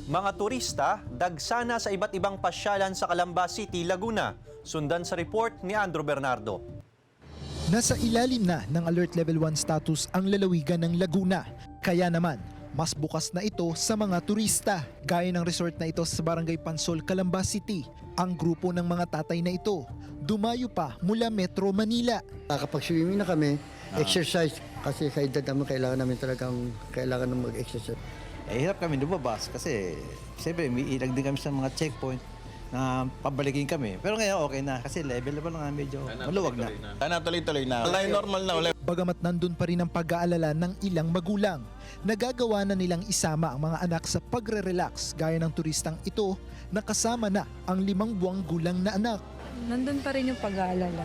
Mga turista, dagsana sa iba't ibang pasyalan sa Calamba City, Laguna. Sundan sa report ni Andrew Bernardo. Nasa ilalim na ng Alert Level 1 status ang lalawigan ng Laguna. Kaya naman, mas bukas na ito sa mga turista. Gaya ng resort na ito sa Barangay Pansol, Calamba City. Ang grupo ng mga tatay na ito, dumayo pa mula Metro Manila. Kapag swimming na kami, exercise. Kasi sa edad naman, kailangan ng mag-exercise. Hirap kami lumabas kasi siyempre may ilag din kami sa mga checkpoint na pabalikin kami. Pero ngayon okay na kasi level na medyo maluwag na. Sana tuloy-tuloy na. Wala normal na ulit. Bagamat nandun pa rin ang pag-aalala ng ilang magulang, nagagawa na nilang isama ang mga anak sa pagre-relax gaya ng turistang ito na kasama na ang 5 buwang gulang na anak. Nandun pa rin yung pag-aalala.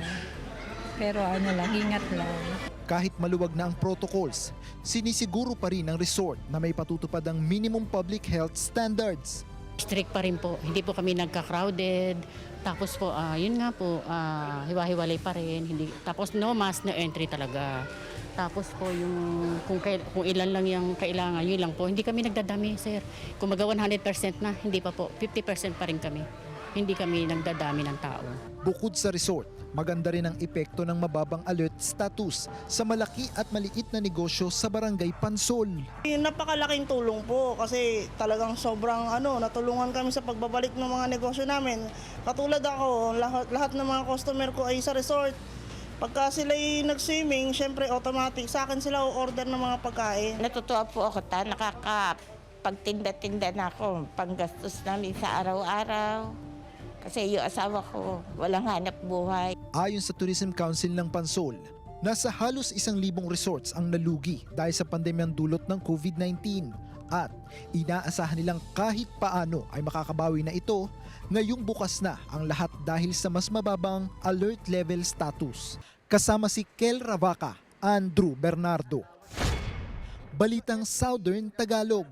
Pero ingat lang. Kahit maluwag na ang protocols, sinisiguro pa rin ng resort na may patutupad ang minimum public health standards. Strict pa rin po, hindi po kami nagka-crowded. Tapos po, yun nga po, hiwa-hiwalay pa rin. Tapos no mask, no entry talaga. Tapos po yung kung ilan lang yung kailangan, yun lang po. Hindi kami nagdadami, sir. Kung magawa 100% na, hindi pa po. 50% pa rin kami. Hindi kami nagdadami ng tao. Bukod sa resort, maganda rin ang epekto ng mababang alert status sa malaki at maliit na negosyo sa Barangay Pansol. Napakalaking tulong po kasi talagang sobrang natulungan kami sa pagbabalik ng mga negosyo namin. Katulad ako, lahat ng mga customer ko ay sa resort. Pagka sila'y nag-swimming, syempre automatic sa akin sila o-order ng mga pagkain. Natutuwa po ako nakakapagtinda-tinda na ako, panggastos namin sa araw-araw. Kasi yung asawa ko, walang hanap buhay. Ayon sa Tourism Council ng Pansol, nasa halos 1,000 resorts ang nalugi dahil sa pandemyang dulot ng COVID-19 at inaasahan nilang kahit paano ay makakabawi na ito ngayong bukas na ang lahat dahil sa mas mababang alert level status. Kasama si Kel Ravaca, Andrew Bernardo. Balitang Southern Tagalog.